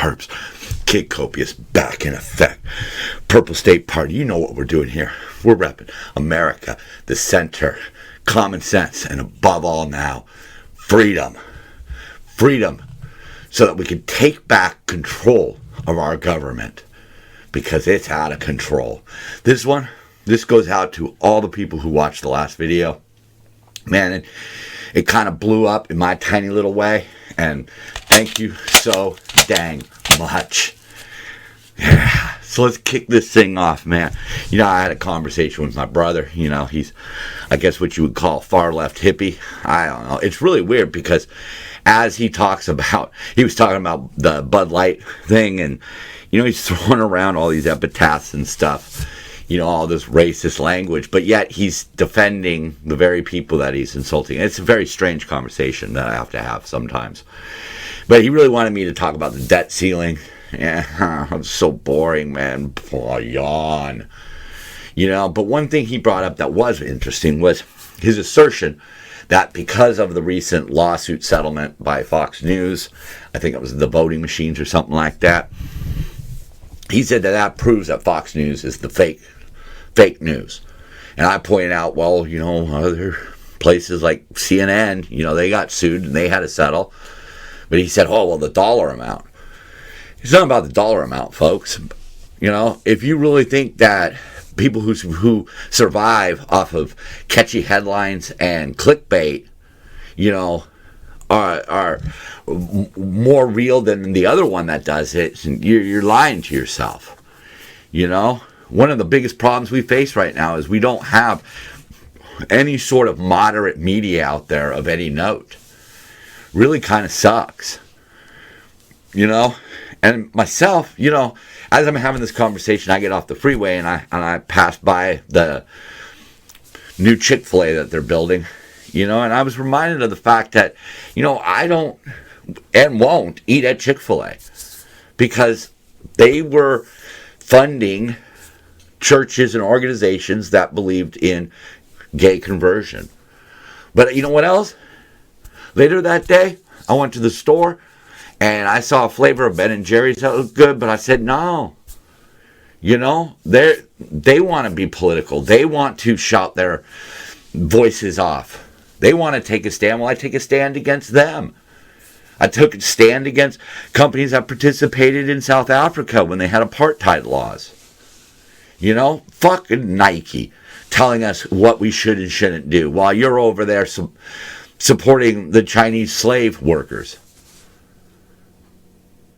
perps. Kid Copious back in effect. Purple State Party, you know what we're doing here. We're repping America, the center, common sense, and above all now, freedom. Freedom, so that we can take back control of our government, because it's out of control. This goes out to all the people who watched the last video. Man, it kind of blew up in my tiny little way, and thank you so dang much. Yeah, so let's kick this thing off, man. I had a conversation with my brother. He's, I guess, what you would call far left hippie. I don't know. It's really weird because as he was talking about the Bud Light thing, and he's throwing around all these epitaphs and stuff, all this racist language, but yet he's defending the very people that he's insulting. It's a very strange conversation that I have to have sometimes. But he really wanted me to talk about the debt ceiling. Yeah, I'm so boring, man. Oh, yawn. But one thing he brought up that was interesting was his assertion that because of the recent lawsuit settlement by Fox News, I think it was the voting machines or something like that, he said that proves that Fox News is the fake news. And I pointed out, well, other places like CNN, they got sued and they had to settle. But he said, oh, well, the dollar amount. It's not about the dollar amount, folks. If you really think that people who survive off of catchy headlines and clickbait, are more real than the other one that does it, you're lying to yourself. One of the biggest problems we face right now is we don't have any sort of moderate media out there of any note. Really kind of sucks. And myself, as I'm having this conversation, I get off the freeway and I pass by the new Chick-fil-A that they're building, and I was reminded of the fact that, I don't and won't eat at Chick-fil-A because they were funding churches and organizations that believed in gay conversion. But you know what else? Later that day, I went to the store and I saw a flavor of Ben & Jerry's that looked good, but I said, no. They want to be political. They want to shout their voices off. They want to take a stand. Well, I take a stand against them. I took a stand against companies that participated in South Africa when they had apartheid laws. Fucking Nike telling us what we should and shouldn't do while you're over there supporting the Chinese slave workers.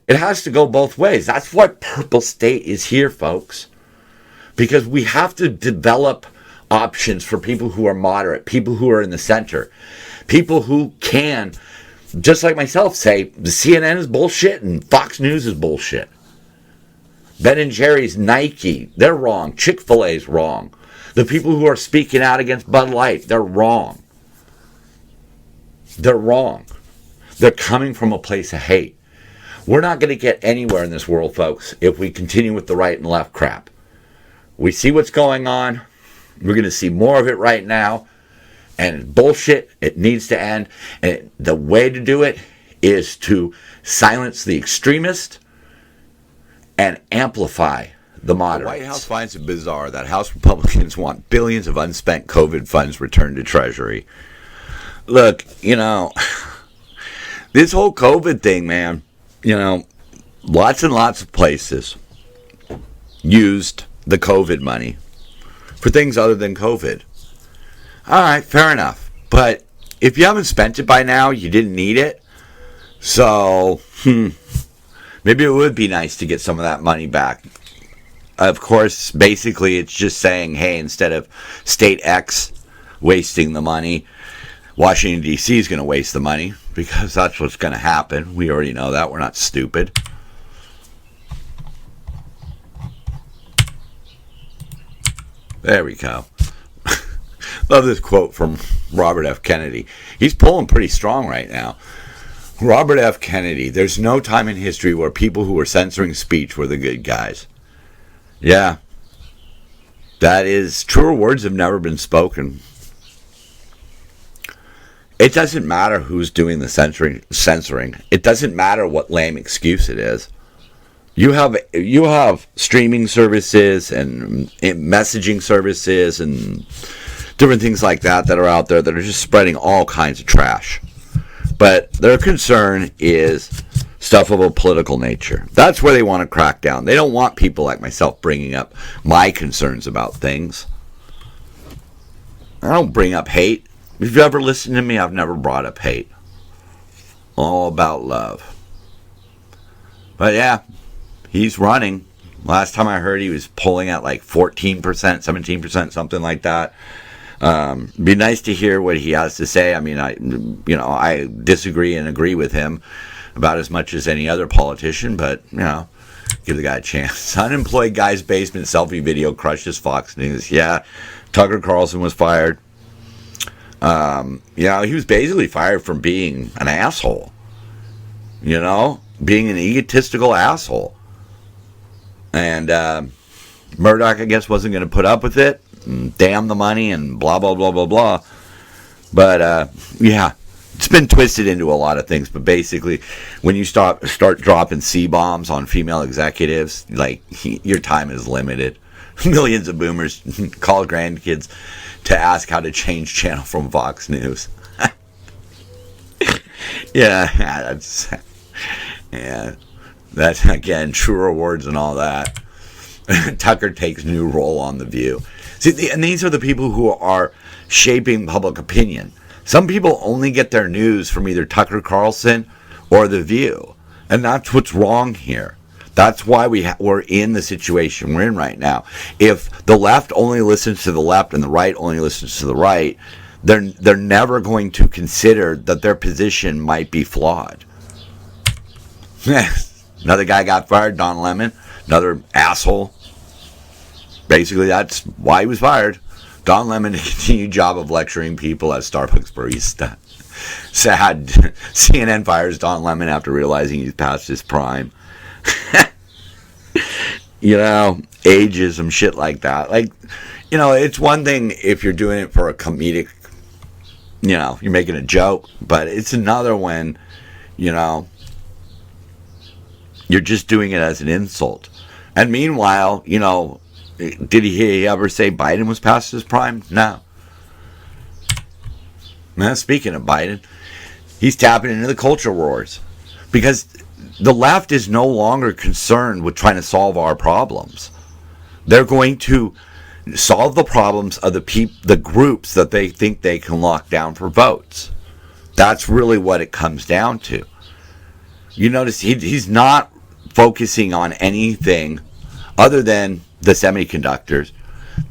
It has to go both ways. That's why Purple State is here, folks. Because we have to develop options for people who are moderate, people who are in the center, people who can, just like myself, say the CNN is bullshit and Fox News is bullshit. Ben & Jerry's, Nike, they're wrong. Chick-fil-A's wrong. The people who are speaking out against Bud Light, they're wrong. They're wrong. They're coming from a place of hate. We're not going to get anywhere in this world, folks, if we continue with the right and left crap. We see what's going on. We're going to see more of it right now. And it's bullshit. It needs to end. And the way to do it is to silence the extremist and amplify the moderates. The White House finds it bizarre that House Republicans want billions of unspent COVID funds returned to Treasury. Look, this whole COVID thing, man, lots and lots of places used the COVID money for things other than COVID. All right, fair enough. But if you haven't spent it by now, you didn't need it. So, maybe it would be nice to get some of that money back. Of course, basically, it's just saying, hey, instead of state X wasting the money, Washington, D.C. is going to waste the money because that's what's going to happen. We already know that. We're not stupid. There we go. Love this quote from Robert F. Kennedy. He's pulling pretty strong right now. Robert F. Kennedy, there's no time in history where people who were censoring speech were the good guys. Yeah. That is, truer words have never been spoken. It doesn't matter who's doing the censoring. It doesn't matter what lame excuse it is. You have streaming services and messaging services and different things like that are out there that are just spreading all kinds of trash. But their concern is stuff of a political nature. That's where they want to crack down. They don't want people like myself bringing up my concerns about things. I don't bring up hate. If you ever listened to me, I've never brought up hate. All about love. But yeah, he's running. Last time I heard, he was polling at like 14%, 17%, something like that. Be nice to hear what he has to say. I mean, I disagree and agree with him about as much as any other politician, but, give the guy a chance. Unemployed guy's basement selfie video crushes Fox News. Yeah, Tucker Carlson was fired. He was basically fired from being an asshole. Being an egotistical asshole. And Murdoch, I guess, wasn't going to put up with it. Damn the money and blah, blah, blah, blah, blah. But, it's been twisted into a lot of things. But basically, when you start dropping C-bombs on female executives, like, your time is limited. Millions of boomers call grandkids to ask how to change channel from Fox News. That's again, true rewards and all that. Tucker takes new role on The View. See, and these are the people who are shaping public opinion. Some people only get their news from either Tucker Carlson or The View. And that's what's wrong here. That's why we're in the situation we're in right now. If the left only listens to the left and the right only listens to the right, they're never going to consider that their position might be flawed. Another guy got fired, Don Lemon, another asshole. Basically, that's why he was fired. Don Lemon, a continued job of lecturing people as Starbucks barista. Sad. CNN fires Don Lemon after realizing he's past his prime. Ageism, shit like that. Like, it's one thing if you're doing it for a comedic, you're making a joke, but it's another when, you're just doing it as an insult. And meanwhile, did he ever say Biden was past his prime? No. Now, speaking of Biden, he's tapping into the culture wars. Because the left is no longer concerned with trying to solve our problems. They're going to solve the problems of the groups that they think they can lock down for votes. That's really what it comes down to. You notice he's not focusing on anything other than the semiconductors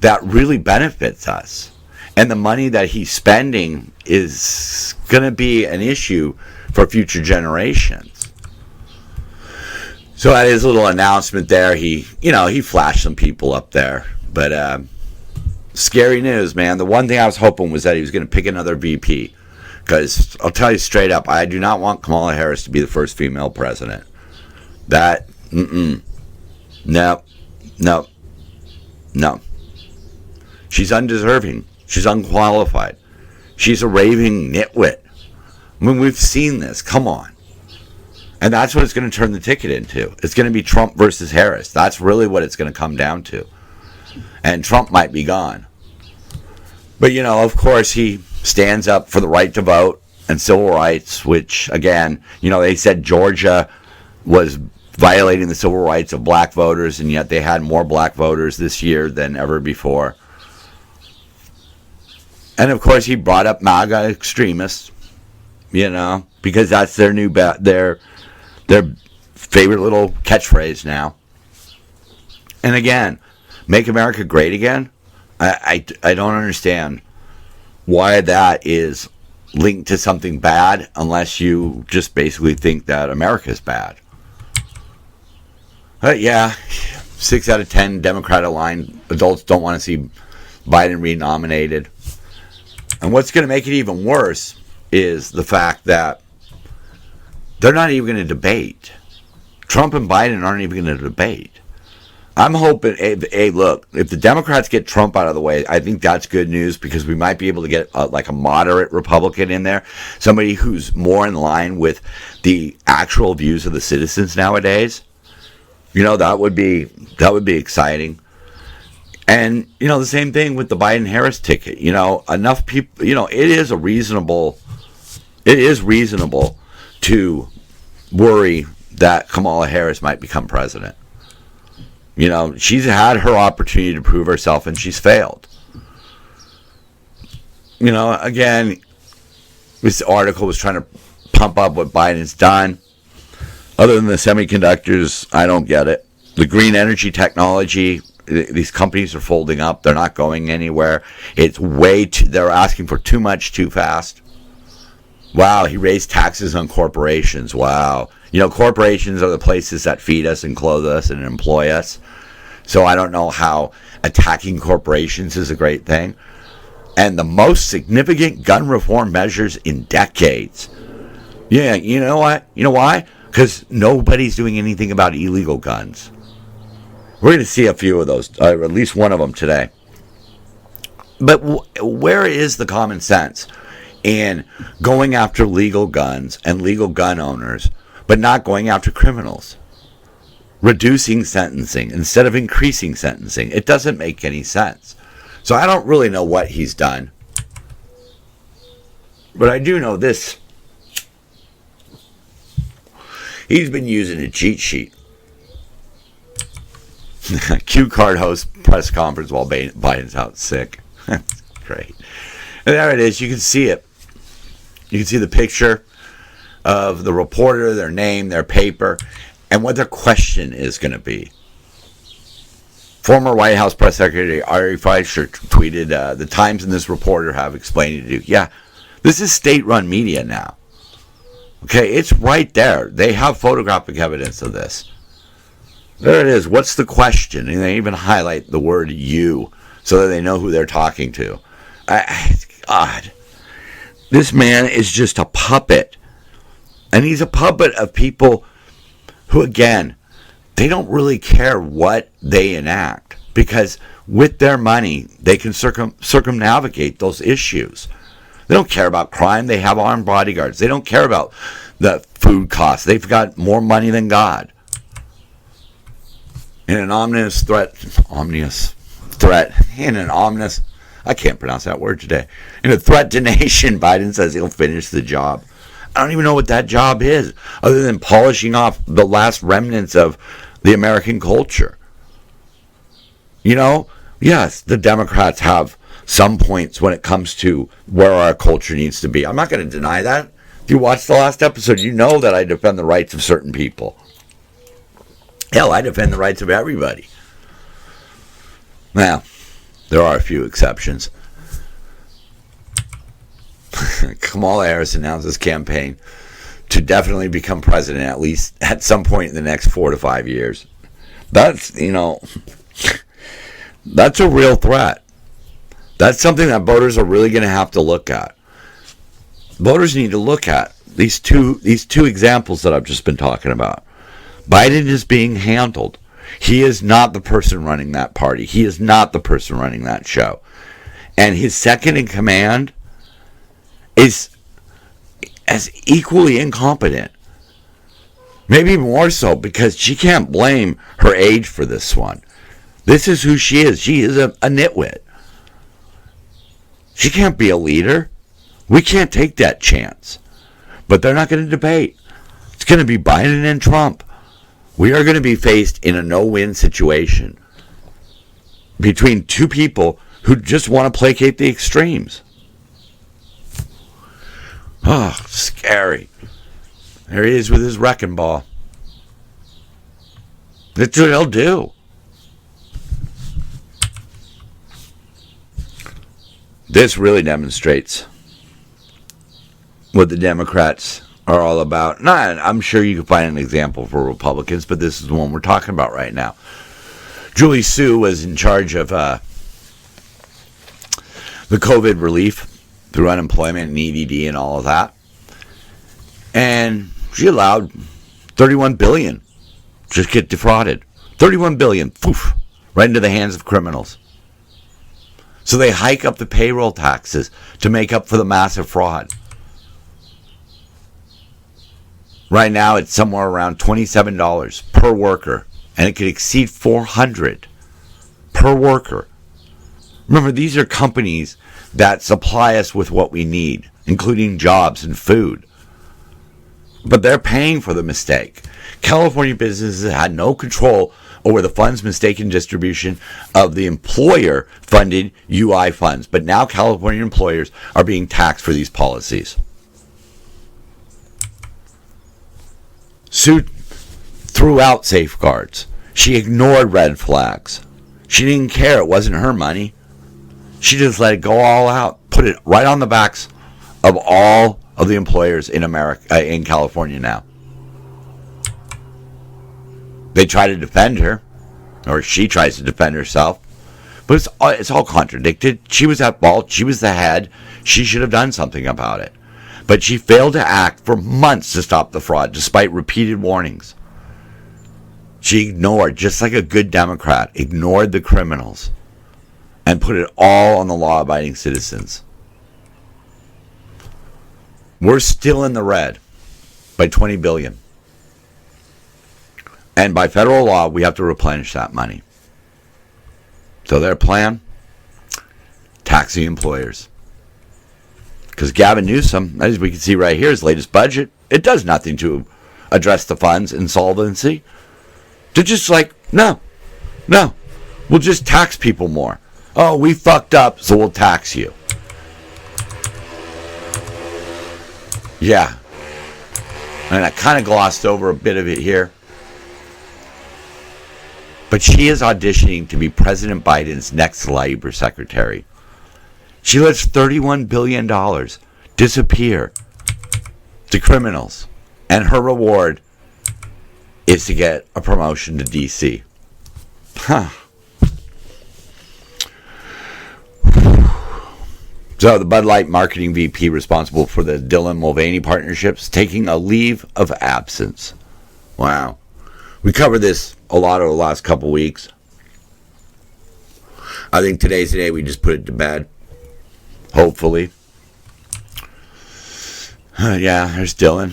that really benefits us. And the money that he's spending is going to be an issue for future generations. So at his little announcement there, he flashed some people up there. But scary news, man. The one thing I was hoping was that he was going to pick another VP. Because I'll tell you straight up, I do not want Kamala Harris to be the first female president. No. She's undeserving. She's unqualified. She's a raving nitwit. I mean, we've seen this. Come on. And that's what it's going to turn the ticket into. It's going to be Trump versus Harris. That's really what it's going to come down to. And Trump might be gone. But, of course, he stands up for the right to vote and civil rights, which, again, they said Georgia was violating the civil rights of black voters, and yet they had more black voters this year than ever before. And, of course, he brought up MAGA extremists, because that's their new their favorite little catchphrase now. And again, make America great again? I don't understand why that is linked to something bad unless you just basically think that America is bad. But yeah, 6 out of 10 Democrat-aligned adults don't want to see Biden renominated. And what's going to make it even worse is the fact that they're not even going to debate. Trump and Biden aren't even going to debate. I'm hoping, hey, look, if the Democrats get Trump out of the way, I think that's good news because we might be able to get a moderate Republican in there, somebody who's more in line with the actual views of the citizens nowadays. That would be exciting. And the same thing with the Biden-Harris ticket. Enough people. It is reasonable to worry that Kamala Harris might become president. She's had her opportunity to prove herself, and she's failed. Again, this article was trying to pump up what Biden's done. Other than the semiconductors, I don't get it. The green energy technology, these companies are folding up. They're not going anywhere. They're asking for too much too fast. Wow, he raised taxes on corporations. Wow. Corporations are the places that feed us and clothe us and employ us. So I don't know how attacking corporations is a great thing. And the most significant gun reform measures in decades. Yeah, you know what? You know why? Because nobody's doing anything about illegal guns. We're going to see a few of those, or at least one of them today. But where is the common sense in going after legal guns and legal gun owners, but not going after criminals? Reducing sentencing instead of increasing sentencing. It doesn't make any sense. So I don't really know what he's done. But I do know this. He's been using a cheat sheet. Cue card host press conference while Biden's out sick. That's great. And there it is. You can see it. You can see the picture of the reporter, their name, their paper, and what their question is going to be. Former White House Press Secretary Ari Fleischer tweeted, the Times and this reporter have explained to you. Yeah, this is state-run media now. Okay, it's right there. They have photographic evidence of this. There it is. What's the question? And they even highlight the word you so that they know who they're talking to. God, this man is just a puppet. And he's a puppet of people who, again, they don't really care what they enact. Because with their money, they can circumnavigate those issues. They don't care about crime. They have armed bodyguards. They don't care about the food costs. They've got more money than God. In an ominous threat, I can't pronounce that word today. In a threat to nation, Biden says he'll finish the job. I don't even know what that job is, other than polishing off the last remnants of the American culture. Yes, the Democrats have some points when it comes to where our culture needs to be. I'm not going to deny that. If you watched the last episode, you know that I defend the rights of certain people. Hell, I defend the rights of everybody. Now, there are a few exceptions. Kamala Harris announced his campaign to definitely become president, at least at some point in the next 4 to 5 years. That's, that's a real threat. That's something that voters are really going to have to look at. Voters need to look at these two examples that I've just been talking about. Biden is being handled. He is not the person running that party. He is not the person running that show. And his second in command is as equally incompetent. Maybe more so, because she can't blame her age for this one. This is who she is. She is a nitwit. She can't be a leader. We can't take that chance. But they're not going to debate. It's going to be Biden and Trump. We are going to be faced in a no-win situation between two people who just want to placate the extremes. Oh, scary. There he is with his wrecking ball. That's what he'll do. This really demonstrates what the Democrats are all about. I'm sure you can find an example for Republicans, but this is the one we're talking about right now. Julie Su was in charge of the COVID relief through unemployment and EDD and all of that. And she allowed $31 billion just get defrauded. $31 billion, poof, right into the hands of criminals. So they hike up the payroll taxes to make up for the massive fraud. Right now, it's somewhere around $27 per worker and it could exceed 400 per worker. Remember, these are companies that supply us with what we need, including jobs and food. But they're paying for the mistake. California businesses had no control over the funds' mistaken distribution of the employer-funded UI funds. But now California employers are being taxed for these policies. Sue threw out safeguards. She ignored red flags. She didn't care. It wasn't her money. She just let it go all out. Put it right on the backs of all of the employers in America, in California now. They try to defend her, or she tries to defend herself, but it's all contradicted. She was at fault. She was the head. She should have done something about it. But she failed to act for months to stop the fraud, despite repeated warnings. She ignored, just like a good Democrat, ignored the criminals and put it all on the law-abiding citizens. We're still in the red by $20 billion. And by federal law, we have to replenish that money. So their plan? Tax the employers. Because Gavin Newsom, as we can see right here, his latest budget, it does nothing to address the funds insolvency. They're just like, no, we'll just tax people more. Oh, we fucked up, so we'll tax you. Yeah. And I kind of glossed over a bit of it here. But she is auditioning to be President Biden's next labor secretary. She lets $31 billion disappear to criminals. And her reward is to get a promotion to D.C. So the Bud Light marketing VP responsible for the Dylan Mulvaney partnerships taking a leave of absence. Wow. We covered this a lot over the last couple weeks. I think today's the day we just put it to bed. Hopefully. Yeah, there's Dylan.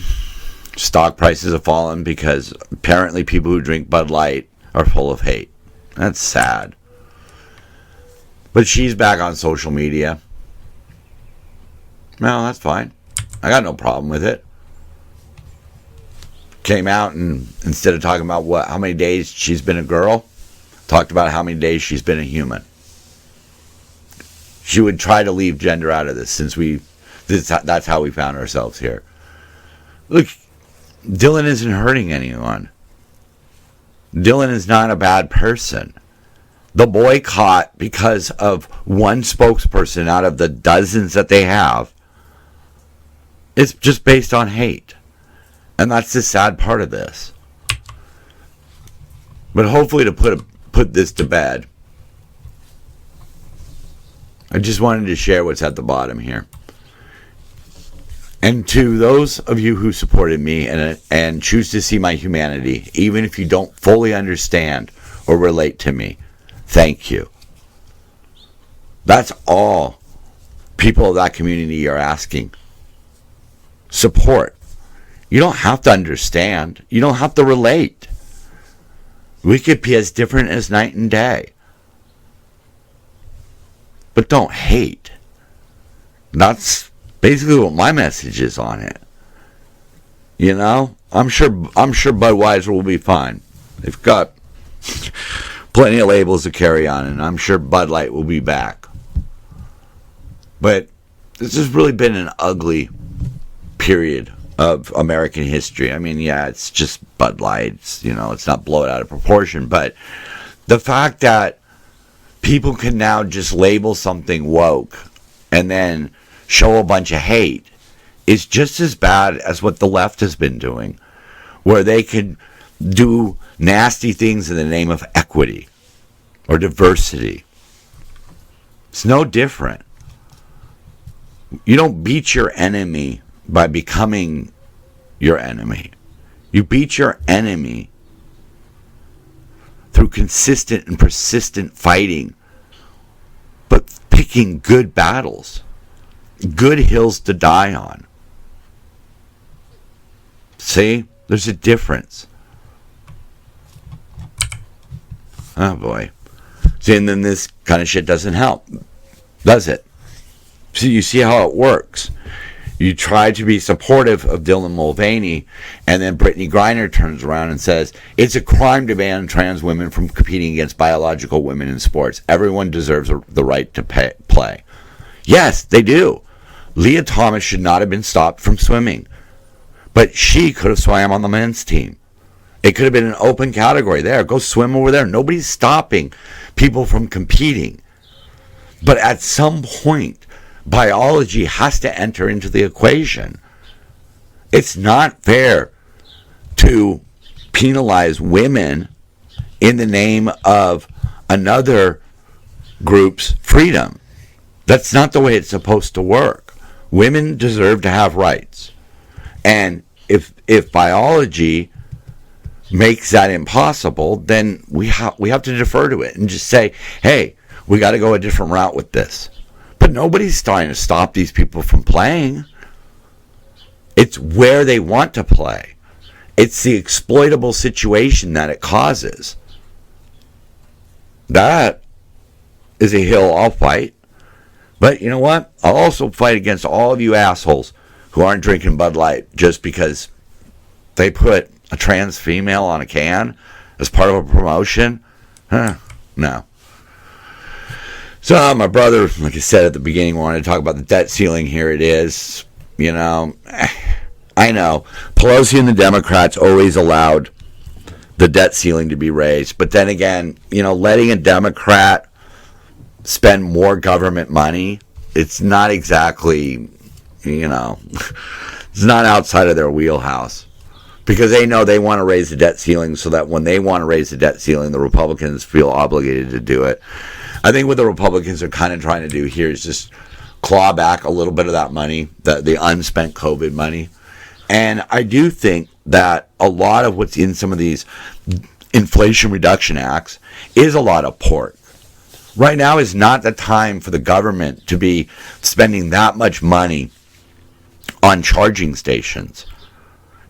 Stock prices have fallen because apparently people who drink Bud Light are full of hate. That's sad. But she's back on social media. Well, that's fine. I got no problem with it. Came out and instead of talking about how many days she's been a girl, talked about how many days she's been a human. She would try to leave gender out of this since that's how we found ourselves here. Look, Dylan isn't hurting anyone. Dylan is not a bad person. The boycott, because of one spokesperson out of the dozens that they have, is just based on hate. And that's the sad part of this. But hopefully to put this to bed, I just wanted to share what's at the bottom here. And to those of you who supported me and choose to see my humanity, even if you don't fully understand or relate to me, thank you. That's all people of that community are asking. Support. You don't have to understand. You don't have to relate. We could be as different as night and day. But don't hate. That's basically what my message is on it. You know? I'm sure Budweiser will be fine. They've got plenty of labels to carry on, and I'm sure Bud Light will be back. But this has really been an ugly period of American history. I mean, yeah, it's just Bud Light. It's not blown out of proportion. But the fact that people can now just label something woke and then show a bunch of hate is just as bad as what the left has been doing, where they could do nasty things in the name of equity or diversity. It's no different. You don't beat your enemy by becoming your enemy. You beat your enemy through consistent and persistent fighting, but picking good battles, good hills to die on. See? There's a difference. Oh boy. See, and then this kind of shit doesn't help, does it? So you see how it works. You try to be supportive of Dylan Mulvaney, and then Brittany Griner turns around and says, it's a crime to ban trans women from competing against biological women in sports. Everyone deserves the right to play. Yes, they do. Leah Thomas should not have been stopped from swimming. But she could have swam on the men's team. It could have been an open category there. Go swim over there. Nobody's stopping people from competing. But at some point, biology has to enter into the equation. It's not fair to penalize women in the name of another group's freedom. That's not the way it's supposed to work. Women deserve to have rights. And if biology makes that impossible, then we have to defer to it and just say, hey, we got to go a different route with this. But nobody's trying to stop these people from playing. It's where they want to play. It's the exploitable situation that it causes. That is a hill I'll fight. But you know what? I'll also fight against all of you assholes who aren't drinking Bud Light just because they put a trans female on a can as part of a promotion. No. So my brother, like I said at the beginning, wanted to talk about the debt ceiling. Here it is. You know, I know Pelosi and the Democrats always allowed the debt ceiling to be raised. But then again, you know, letting a Democrat spend more government money, it's not exactly, you know, it's not outside of their wheelhouse. Because they know they want to raise the debt ceiling so that when they want to raise the debt ceiling, the Republicans feel obligated to do it. I think what the Republicans are kind of trying to do here is just claw back a little bit of that money, the unspent COVID money. And I do think that a lot of what's in some of these Inflation Reduction Acts is a lot of pork. Right now is not the time for the government to be spending that much money on charging stations.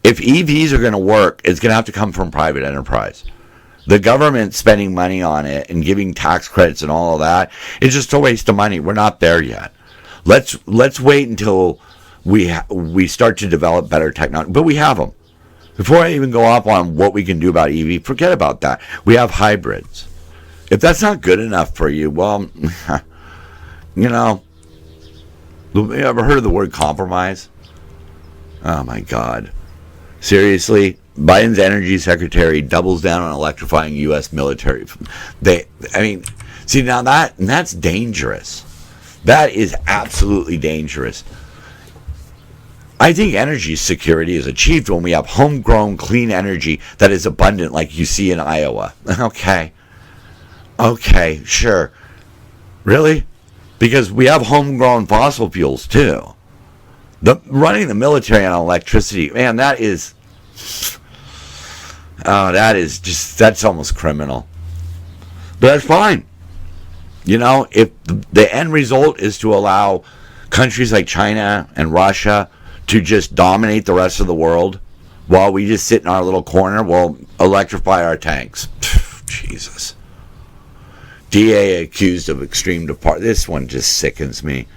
If EVs are going to work, it's going to have to come from private enterprise. The government spending money on it and giving tax credits and all of that is just a waste of money. We're not there yet. Let's wait until we start to develop better technology. But we have them. Before I even go off on what we can do about EV, forget about that. We have hybrids. If that's not good enough for you, well, you know, you ever heard of the word compromise? Oh my God. Seriously, Biden's energy secretary doubles down on electrifying U.S. military. See, now that's dangerous. That is absolutely dangerous. I think energy security is achieved when we have homegrown clean energy that is abundant like you see in Iowa. Okay, sure. Really? Because we have homegrown fossil fuels too. Running the military on electricity, man, that's almost criminal. But that's fine. You know, if the end result is to allow countries like China and Russia to just dominate the rest of the world while we just sit in our little corner, we'll electrify our tanks. Jesus. DA accused of extreme depart. This one just sickens me.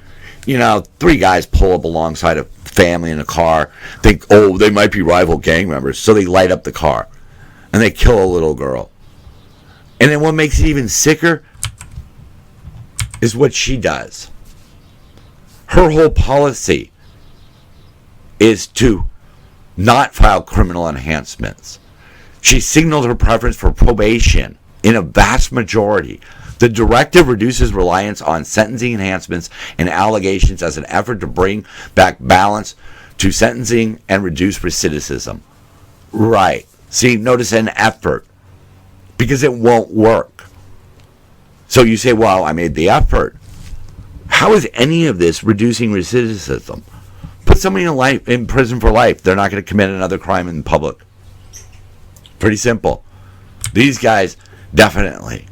You know, 3 guys pull up alongside a family in a car, think, oh, they might be rival gang members, so they light up the car, and they kill a little girl. And then what makes it even sicker is what she does. Her whole policy is to not file criminal enhancements. She signaled her preference for probation in a vast majority. The directive reduces reliance on sentencing enhancements and allegations as an effort to bring back balance to sentencing and reduce recidivism. Right. See, notice an effort. Because it won't work. So you say, well, I made the effort. How is any of this reducing recidivism? Put somebody in prison for life. They're not going to commit another crime in public. Pretty simple. These guys, definitely.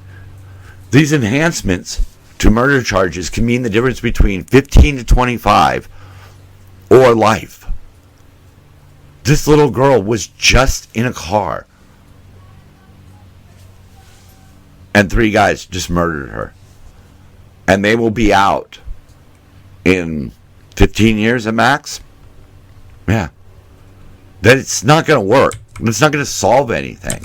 These enhancements to murder charges can mean the difference between 15 to 25 or life. This little girl was just in a car. and 3 guys just murdered her. And they will be out in 15 years at max. Yeah. That it's not going to work. It's not going to solve anything.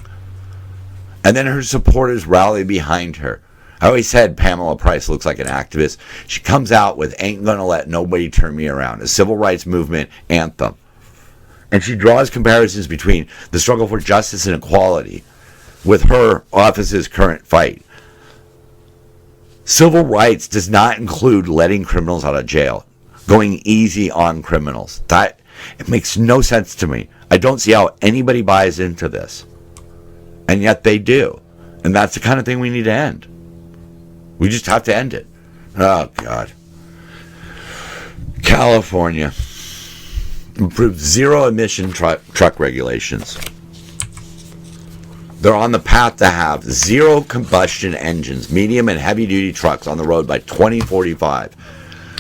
And then her supporters rally behind her. I always said Pamela Price looks like an activist. She comes out with "Ain't Gonna Let Nobody Turn Me Around," a civil rights movement anthem. And she draws comparisons between the struggle for justice and equality with her office's current fight. Civil rights does not include letting criminals out of jail, going easy on criminals. That, it makes no sense to me. I don't see how anybody buys into this. And yet they do. And that's the kind of thing we need to end. We just have to end it. Oh, God. California improved zero-emission truck regulations. They're on the path to have zero combustion engines, medium and heavy-duty trucks on the road by 2045.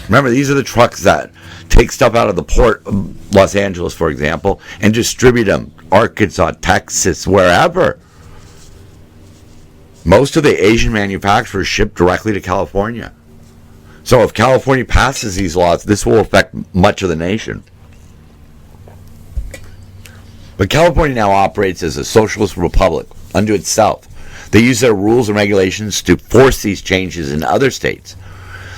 Remember, these are the trucks that take stuff out of the port of Los Angeles, for example, and distribute them Arkansas, Texas, wherever. Most of the Asian manufacturers ship directly to California. So if California passes these laws, this will affect much of the nation. But California now operates as a socialist republic unto itself. They use their rules and regulations to force these changes in other states.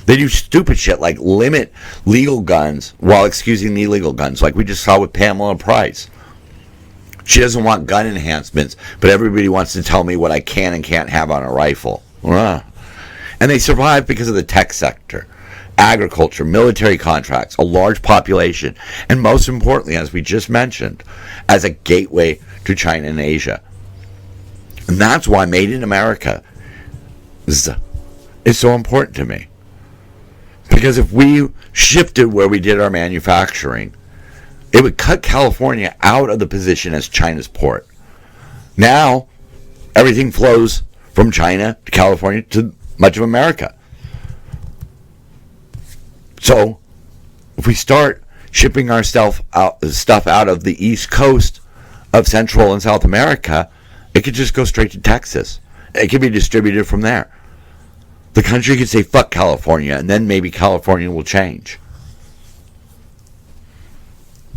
They do stupid shit like limit legal guns while excusing the illegal guns, like we just saw with Pamela Price. She doesn't want gun enhancements, but everybody wants to tell me what I can and can't have on a rifle. And they survive because of the tech sector, agriculture, military contracts, a large population, and most importantly, as we just mentioned, as a gateway to China and Asia. And that's why Made in America is so important to me. Because if we shifted where we did our manufacturing, it would cut California out of the position as China's port. Now, everything flows from China to California to much of America. So, if we start shipping our stuff out of the East Coast of Central and South America, it could just go straight to Texas. It could be distributed from there. The country could say, fuck California, and then maybe California will change.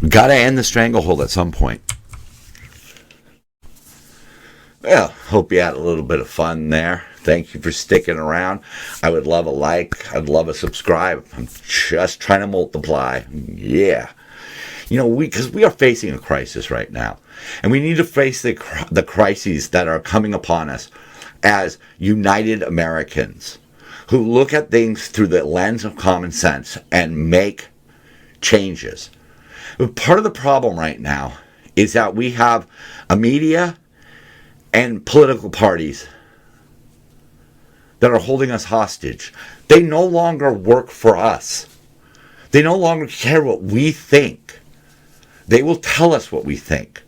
We've got to end the stranglehold at some point. Well, hope you had a little bit of fun there. Thank you for sticking around. I would love a like. I'd love a subscribe. I'm just trying to multiply. Yeah. Because we are facing a crisis right now. And we need to face the crises that are coming upon us as united Americans who look at things through the lens of common sense and make changes. But part of the problem right now is that we have a media and political parties that are holding us hostage. They no longer work for us. They no longer care what we think. They will tell us what we think.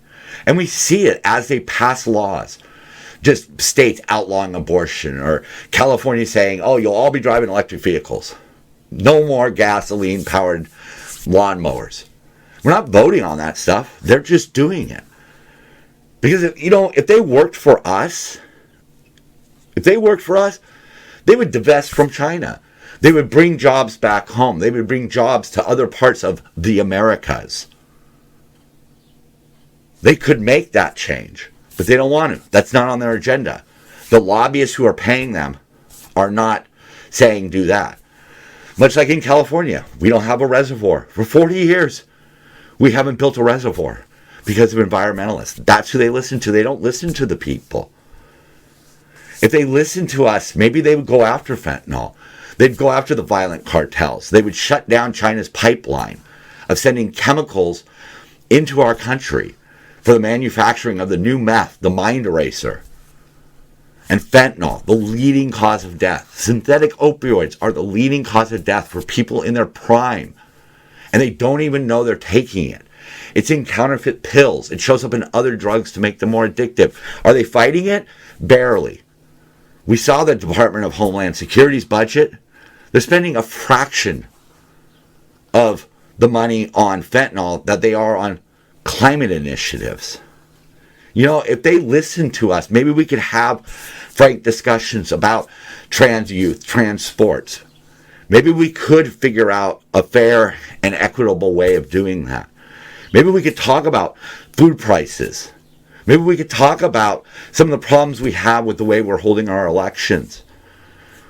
And we see it as they pass laws. Just states outlawing abortion, or California saying, oh, you'll all be driving electric vehicles. No more gasoline-powered lawnmowers. We're not voting on that stuff. They're just doing it. Because, if they worked for us, they would divest from China. They would bring jobs back home. They would bring jobs to other parts of the Americas. They could make that change, but they don't want to. That's not on their agenda. The lobbyists who are paying them are not saying do that. Much like in California, we don't have a reservoir. For 40 years, we haven't built a reservoir because of environmentalists. That's who they listen to. They don't listen to the people. If they listened to us, maybe they would go after fentanyl. They'd go after the violent cartels. They would shut down China's pipeline of sending chemicals into our country for the manufacturing of the new meth, the mind eraser. And fentanyl, the leading cause of death. Synthetic opioids are the leading cause of death for people in their prime. And they don't even know they're taking it. It's in counterfeit pills. It shows up in other drugs to make them more addictive. Are they fighting it? Barely. We saw the Department of Homeland Security's budget. They're spending a fraction of the money on fentanyl that they are on climate initiatives. You know, if they listen to us, maybe we could have frank discussions about trans youth, trans sports. Maybe we could figure out a fair and equitable way of doing that. Maybe we could talk about food prices. Maybe we could talk about some of the problems we have with the way we're holding our elections.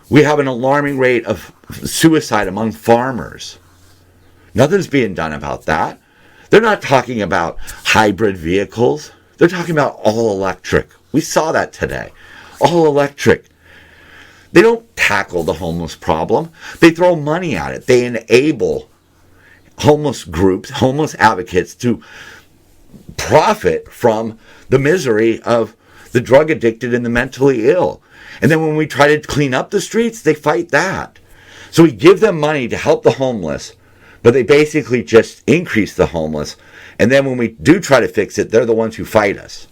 We have an alarming rate of suicide among farmers. Nothing's being done about that. They're not talking about hybrid vehicles. They're talking about all electric. We saw that today. All electric. They don't tackle the homeless problem. They throw money at it. They enable homeless groups, homeless advocates to profit from the misery of the drug addicted and the mentally ill. And then when we try to clean up the streets, they fight that. So we give them money to help the homeless, but they basically just increase the homeless. And then when we do try to fix it, they're the ones who fight us.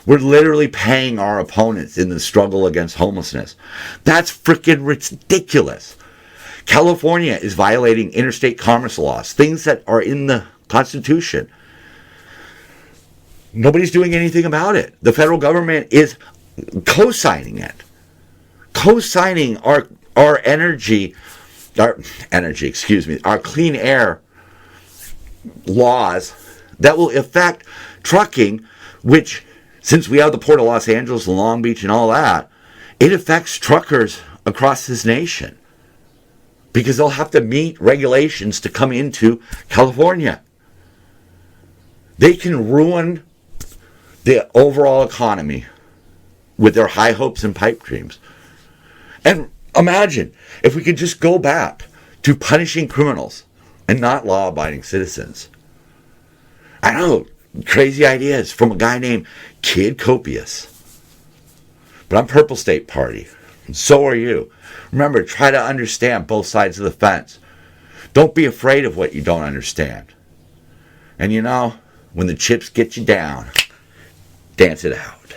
We're literally paying our opponents in the struggle against homelessness. That's freaking ridiculous. California is violating interstate commerce laws, things that are in the Constitution. Nobody's doing anything about it. The federal government is co-signing it. Co-signing our our clean air laws that will affect trucking, which, since we have the Port of Los Angeles and Long Beach and all that, it affects truckers across this nation because they'll have to meet regulations to come into California. They can ruin the overall economy with their high hopes and pipe dreams. And imagine if we could just go back to punishing criminals and not law-abiding citizens. I know, crazy ideas from a guy named Kid Copious. But I'm Purple State Party. And so are you. Remember, try to understand both sides of the fence. Don't be afraid of what you don't understand. And you know, when the chips get you down, dance it out.